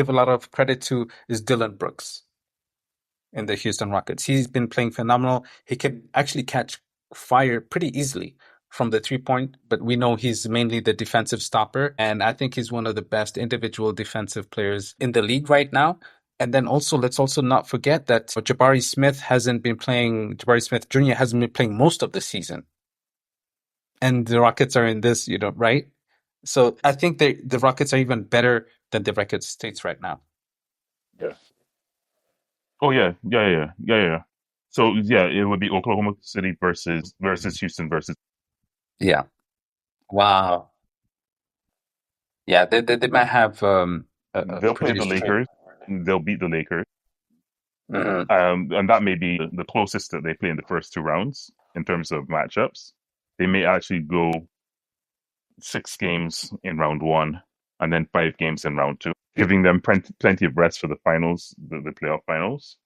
a lot of credit to is Dylan Brooks in the Houston Rockets. He's been playing phenomenal. He can actually catch fire pretty easily from the 3 point, but we know he's mainly the defensive stopper. And I think he's one of the best individual defensive players in the league right now. And then also, let's also not forget that Jabari Smith Jr. hasn't been playing most of the season. And the Rockets are in this, right? So I think the Rockets are even better than the Rockets States right now. Yeah. Oh yeah. So yeah, it would be Oklahoma City versus Houston versus. Yeah. Wow. Yeah, they might have a They'll play pretty the straight. Lakers. They'll beat the Lakers. Mhm. And that may be the closest that they play in the first 2 rounds in terms of matchups. They may actually go 6 games in round one and then 5 games in round two, giving them plenty of rest for the finals, the playoff finals.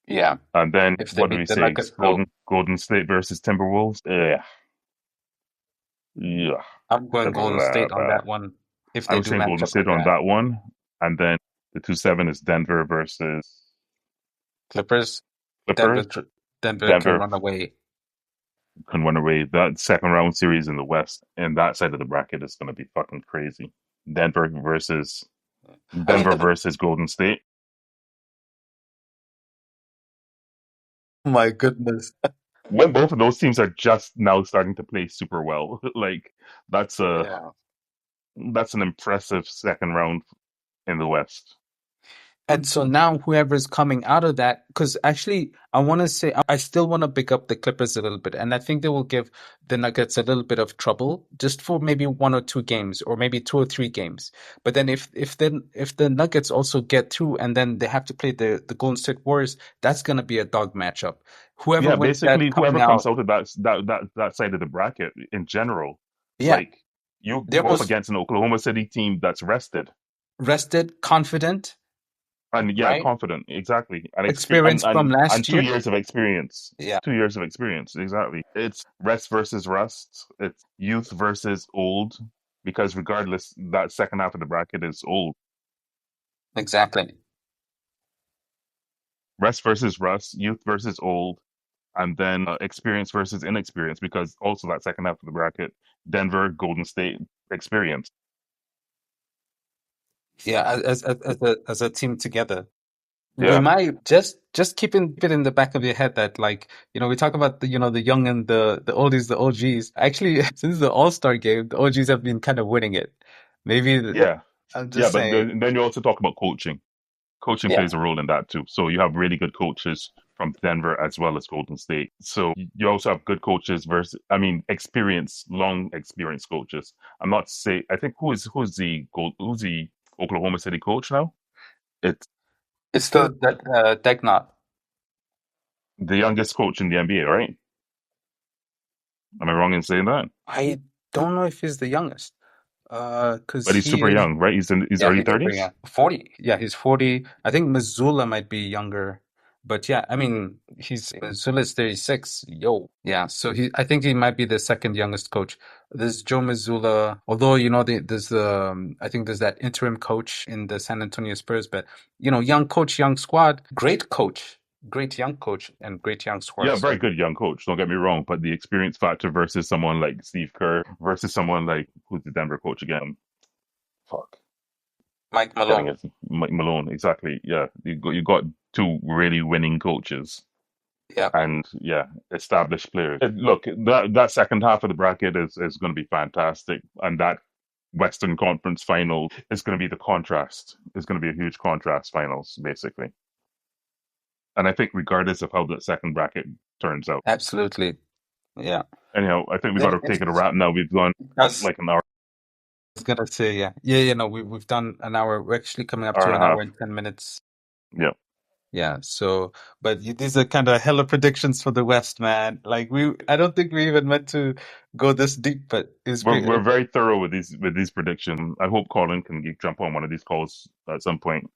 Yeah, And then if they what do we beat the say? Nuggets, Golden State versus Timberwolves. Yeah, yeah. I'm going Golden State on that one if I they was do saying match Golden up State like on that. that one, and then the 2-7 is Denver versus Clippers, Denver, Clippers. Denver can Denver run away. can run away. That second round series in the West and that side of the bracket is going to be fucking crazy. Denver versus I think Denver versus Golden State. my goodness. When both of those teams are just now starting to play super well, like that's a Yeah. that's an impressive second round in the West. And so now whoever's coming out of that, because actually I want to say I still want to pick up the Clippers a little bit, and I think they will give the Nuggets a little bit of trouble just for maybe 1 or 2 games, or maybe 2 or 3 games. But then if the Nuggets also get through, and then they have to play the Golden State Warriors, that's gonna be a dog matchup. Whoever Yeah, wins that basically coming whoever comes out, out of that side of the bracket in general, yeah, like you they're go up both against an Oklahoma City team that's rested rested, confident, and yeah, right? confident, exactly, and Experience from and last two year. years of experience, Yeah, 2 years of experience, exactly. It's rest versus rust. It's youth versus old, because regardless, that second half of the bracket is old. exactly. Rest versus rust, youth versus old, and then experience versus inexperience, because also that second half of the bracket, Denver, Golden State, experience. Yeah, as a team together. We Yeah, might just keeping it in the back of your head that like, we talk about the young and the oldies, the OGs. Actually, since the All-Star game, the OGs have been kind of winning it. Maybe yeah, I'm yeah. just But saying. then you also talk about coaching. Coaching Yeah, plays a role in that too. So you have really good coaches from Denver as well as Golden State. So you also have good coaches versus, I mean, long experienced coaches. I'm not say I think who's the Oklahoma City coach now? It's it's still that Degnot. the youngest coach in the NBA, right? Am I wrong in saying that? I don't know if he's the youngest. But Because he's he super is. young, right? He's in his Yeah, early he's super young. 30s. 40. Yeah, he's 40. I think Missoula might be younger. But yeah, I mean, Missoula's 36. Yo. Yeah, so I think he might be the second youngest coach. There's Joe Missoula, although, there's I think there's that interim coach in the San Antonio Spurs, but, young coach, young squad, great coach, great young coach, and great young squad. Yeah, very So good young coach. Don't get me wrong, but the experience factor versus someone like Steve Kerr versus someone like who's the Denver coach again? Fuck, Mike getting Malone. it, Mike Malone. Exactly. Yeah, you got two really winning coaches Yeah, and yeah, established players. Look, that second half of the bracket is going to be fantastic, and that Western Conference final is going to be the contrast. It's going to be a huge contrast finals, basically. And I think regardless of how the second bracket turns out. absolutely. Yeah. Anyhow, I think we got Yeah, to take it a wrap now. We've gone That's like an hour, was gonna say, yeah. Yeah, no, we've done an hour. We're actually coming up hour to and a an hour half. and 10 minutes. Yeah. Yeah, so but these are kind of hella predictions for the West, man. Like I don't think we even meant to go this deep, but it's We're pretty. we're very thorough with these predictions. I hope Colin can jump on one of these calls at some point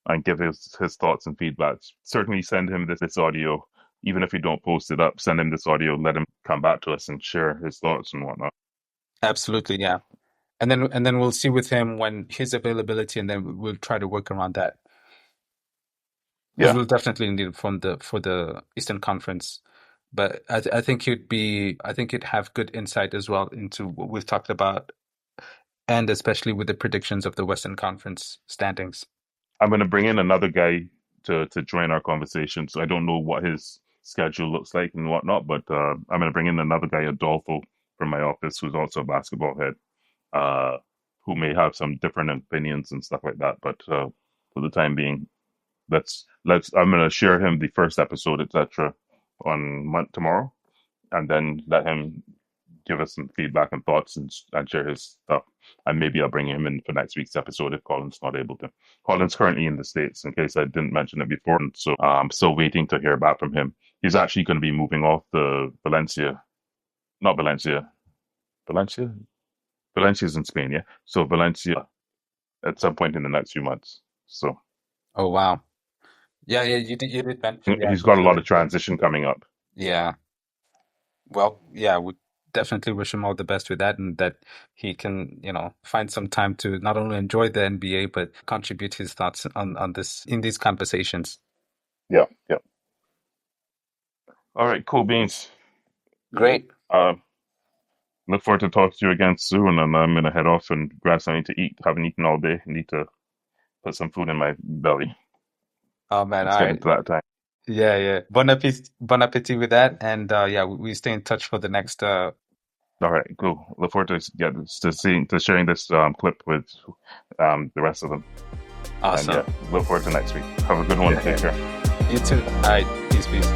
and give his thoughts and feedbacks. Certainly send him this audio, even if you don't post it up. Send him this audio. Let him come back to us and share his thoughts and whatnot. Absolutely, yeah. And then we'll see with him when his availability, and then we'll try to work around that because Yeah, we'll definitely need it from the for the Eastern Conference. But I think I think he'd have good insight as well into what we've talked about, and especially with the predictions of the Western Conference standings. I'm going to bring in another guy to join our conversation. So I don't know what his schedule looks like and whatnot, but I'm going to bring in another guy, Adolfo, from my office, who's also a basketball head, uh, who may have some different opinions and stuff like that. But for the time being, let's. I'm going to share him the first episode, etc., on tomorrow, and then let him give us some feedback and thoughts and share his stuff. And maybe I'll bring him in for next week's episode if Colin's not able to. Colin's currently in the States, in case I didn't mention it before. And so I'm still waiting to hear back from him. He's actually going to be moving off the Valencia, not Valencia, Valencia? Valencia's in Spain, yeah. So Valencia at some point in the next few months. So Oh wow. Yeah, yeah, you did mention, yeah, he's got he's a lot of transition coming up. yeah. Well, yeah, we definitely wish him all the best with that, and that he can, find some time to not only enjoy the NBA but contribute his thoughts on this in these conversations. Yeah, yeah. All right, cool beans. Great. Uh, Look forward to talking to you again soon, and I'm gonna head off and grab something to eat. Haven't eaten all day. Need to put some food in my belly. Oh man, It's all getting right. to that time. Yeah, yeah. Bon appetit with that, and yeah, we stay in touch for the next. All right, cool. Look forward to sharing this clip with the rest of them. And Awesome. yeah, look forward to next week. Have a good one. Yeah, Take yeah. care. You too. All right. Peace, peace.